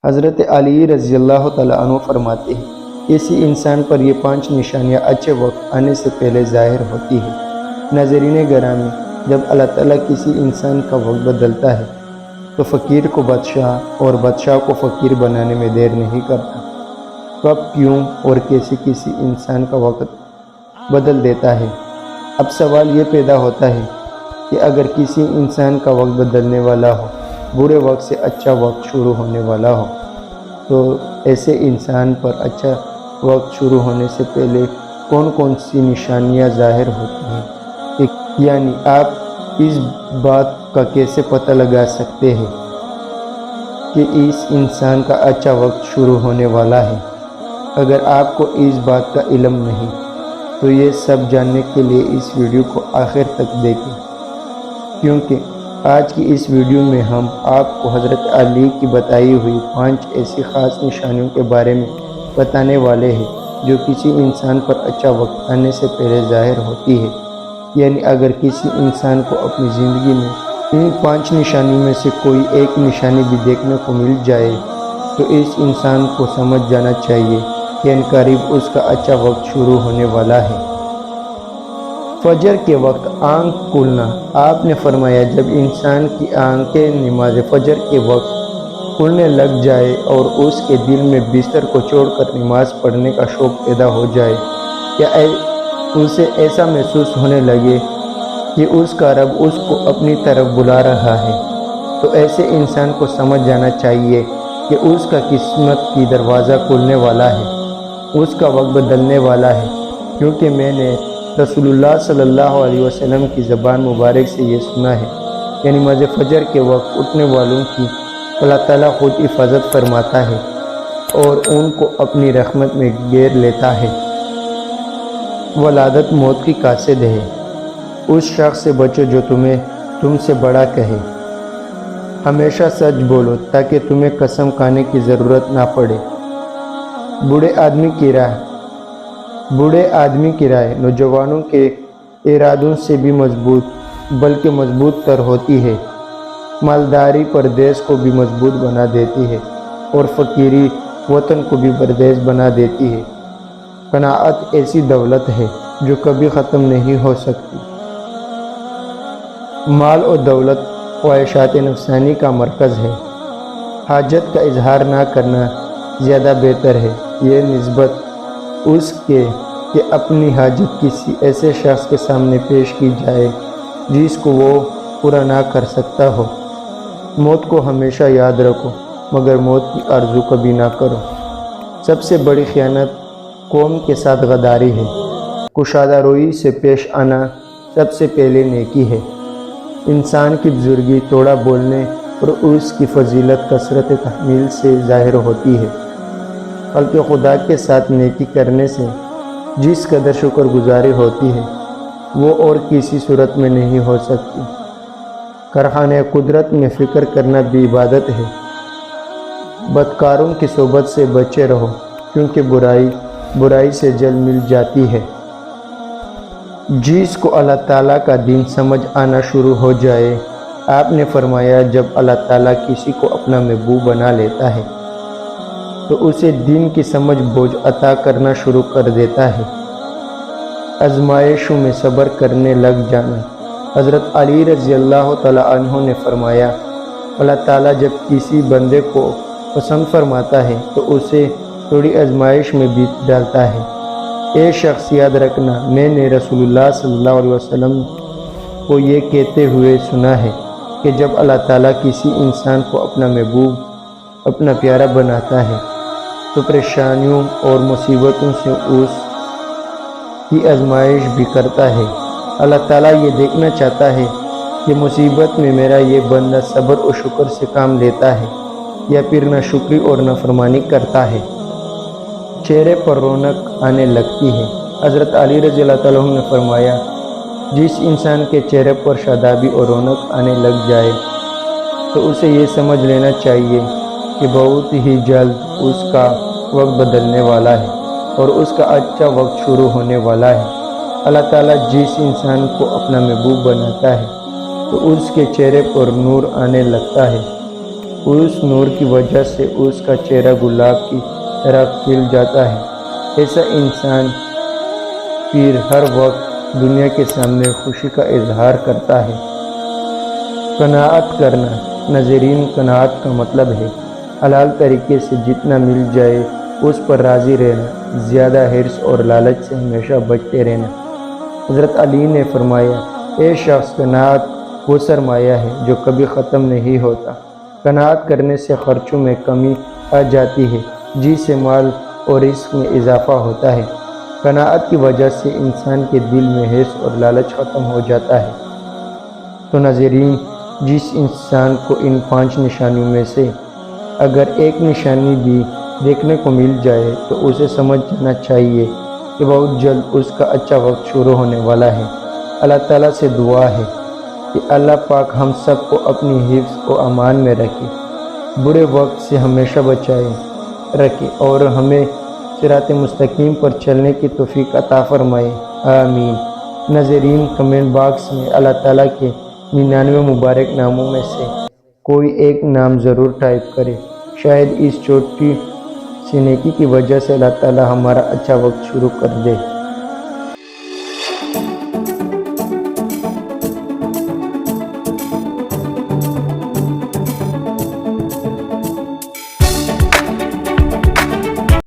حضرت علی رضی اللہ تعالیٰ عنہ فرماتے ہیں، کسی انسان پر یہ 5 نشانیاں اچھے وقت آنے سے پہلے ظاہر ہوتی ہے۔ ناظرین گرامی، جب اللہ تعالیٰ کسی انسان کا وقت بدلتا ہے تو فقیر کو بادشاہ اور بادشاہ کو فقیر بنانے میں دیر نہیں کرتا۔ کب، کیوں اور کیسے کسی انسان کا وقت بدل دیتا ہے؟ اب سوال یہ پیدا ہوتا ہے کہ اگر کسی انسان کا وقت بدلنے والا ہو، برے وقت سے اچھا وقت شروع ہونے والا ہو، تو ایسے انسان پر اچھا وقت شروع ہونے سے پہلے کون کون سی نشانیاں ظاہر ہوتی ہیں؟ یعنی آپ اس بات کا کیسے پتہ لگا سکتے ہیں کہ اس انسان کا اچھا وقت شروع ہونے والا ہے؟ اگر آپ کو اس بات کا علم نہیں تو یہ سب جاننے کے لیے اس ویڈیو کو آخر تک دیکھیں، کیونکہ آج کی اس ویڈیو میں ہم آپ کو حضرت علی کی بتائی ہوئی 5 ایسی خاص نشانیوں کے بارے میں بتانے والے ہیں جو کسی انسان پر اچھا وقت آنے سے پہلے ظاہر ہوتی ہے۔ یعنی اگر کسی انسان کو اپنی زندگی میں ان 5 نشانی میں سے کوئی ایک نشانی بھی دیکھنے کو مل جائے تو اس انسان کو سمجھ جانا چاہیے کہ عنقریب اس کا اچھا وقت شروع ہونے والا ہے۔ فجر کے وقت آنکھ کھلنا۔ آپ نے فرمایا، جب انسان کی آنکھیں نماز فجر کے وقت کھلنے لگ جائے اور اس کے دل میں بستر کو چھوڑ کر نماز پڑھنے کا شوق پیدا ہو جائے، یا اسے ایسا محسوس ہونے لگے کہ اس کا رب اس کو اپنی طرف بلا رہا ہے، تو ایسے انسان کو سمجھ جانا چاہیے کہ اس کا قسمت کی دروازہ کھلنے والا ہے، اس کا وقت بدلنے والا ہے۔ کیونکہ میں نے رسول اللہ صلی اللہ علیہ وسلم کی زبان مبارک سے یہ سنا ہے کہ نماز فجر کے وقت اٹھنے والوں کی اللہ تعالیٰ خود حفاظت فرماتا ہے اور ان کو اپنی رحمت میں گھیر لیتا ہے۔ ولادت موت کی قاصد ہے۔ اس شخص سے بچو جو تم سے بڑا کہے۔ ہمیشہ سچ بولو تاکہ تمہیں قسم کھانے کی ضرورت نہ پڑے۔ بوڑھے آدمی کی رائے نوجوانوں کے ارادوں سے بھی بلکہ مضبوط تر ہوتی ہے۔ مالداری پردیس کو بھی مضبوط بنا دیتی ہے اور فقیری وطن کو بھی پردیس بنا دیتی ہے۔ قناعت ایسی دولت ہے جو کبھی ختم نہیں ہو سکتی۔ مال و دولت خواہشات نفسانی کا مرکز ہے۔ حاجت کا اظہار نہ کرنا زیادہ بہتر ہے، یہ نسبت اس کے کہ اپنی حاجت کسی ایسے شخص کے سامنے پیش کی جائے جس کو وہ پورا نہ کر سکتا ہو۔ موت کو ہمیشہ یاد رکھو مگر موت کی آرزو کبھی نہ کرو۔ سب سے بڑی خیانت قوم کے ساتھ غداری ہے۔ کشادہ روئی سے پیش آنا سب سے پہلے نیکی ہے۔ انسان کی بزرگی تھوڑا بولنے اور اس کی فضیلت کثرت تحمیل سے ظاہر ہوتی ہے۔ خلق خدا کے ساتھ نیکی کرنے سے جس قدر شکر گزاری ہوتی ہے وہ اور کسی صورت میں نہیں ہو سکتی۔ کارخانہ قدرت میں فکر کرنا بھی عبادت ہے۔ بدکاروں کی صحبت سے بچے رہو کیونکہ برائی سے جل مل جاتی ہے۔ جس کو اللہ تعالیٰ کا دین سمجھ آنا شروع ہو جائے، آپ نے فرمایا جب اللہ تعالیٰ کسی کو اپنا محبوب بنا لیتا ہے تو اسے دین کی سمجھ بوجھ عطا کرنا شروع کر دیتا ہے۔ آزمائشوں میں صبر کرنے لگ جانا۔ حضرت علی رضی اللہ تعالیٰ عنہ نے فرمایا، اللہ تعالیٰ جب کسی بندے کو پسند فرماتا ہے تو اسے تھوڑی آزمائش میں بیچ ڈالتا ہے۔ اے شخص یاد رکھنا، میں نے رسول اللہ صلی اللہ علیہ وسلم کو یہ کہتے ہوئے سنا ہے کہ جب اللہ تعالیٰ کسی انسان کو اپنا محبوب، اپنا پیارا بناتا ہے تو پریشانیوں اور مصیبتوں سے اس کی آزمائش بھی کرتا ہے۔ اللہ تعالیٰ یہ دیکھنا چاہتا ہے کہ مصیبت میں میرا یہ بندہ صبر و شکر سے کام لیتا ہے یا پھر ناشکری اور نافرمانی کرتا ہے۔ چہرے پر رونق آنے لگتی ہے۔ حضرت علی رضی اللہ تعالیٰ عنہ نے فرمایا، جس انسان کے چہرے پر شادابی اور رونق آنے لگ جائے تو اسے یہ سمجھ لینا چاہیے کہ بہت ہی جلد اس کا وقت بدلنے والا ہے اور اس کا اچھا وقت شروع ہونے والا ہے۔ اللہ تعالیٰ جس انسان کو اپنا محبوب بناتا ہے تو اس کے چہرے پر نور آنے لگتا ہے اس نور کی وجہ سے اس کا چہرہ گلاب کی طرح کھل جاتا ہے۔ ایسا انسان پھر ہر وقت دنیا کے سامنے خوشی کا اظہار کرتا ہے۔ قناعت کرنا۔ ناظرین، قناعت کا مطلب ہے حلال طریقے سے جتنا مل جائے اس پر راضی رہنا، زیادہ حرص اور لالچ سے ہمیشہ بچتے رہنا۔ حضرت علی نے فرمایا، اے شخص، قناعت وہ سرمایہ ہے جو کبھی ختم نہیں ہوتا۔ قناعت کرنے سے خرچوں میں کمی آ جاتی ہے، جس سے مال اور رزق میں اضافہ ہوتا ہے۔ قناعت کی وجہ سے انسان کے دل میں حرص اور لالچ ختم ہو جاتا ہے۔ تو ناظرین، جس انسان کو ان 5 نشانیوں میں سے اگر ایک نشانی بھی دیکھنے کو مل جائے تو اسے سمجھ جانا چاہیے کہ بہت جلد اس کا اچھا وقت شروع ہونے والا ہے۔ اللہ تعالیٰ سے دعا ہے کہ اللہ پاک ہم سب کو اپنی حفظ و امان میں رکھے، برے وقت سے ہمیشہ بچائے رکھے اور ہمیں صراط مستقیم پر چلنے کی توفیق عطا فرمائے، آمین۔ ناظرین، کمنٹ باکس میں اللہ تعالیٰ کے 99 مبارک ناموں میں سے کوئی ایک نام ضرور ٹائپ کرے، شاید اس چھوٹی سی نیکی کی وجہ سے اللہ تعالیٰ ہمارا اچھا وقت شروع کر دے۔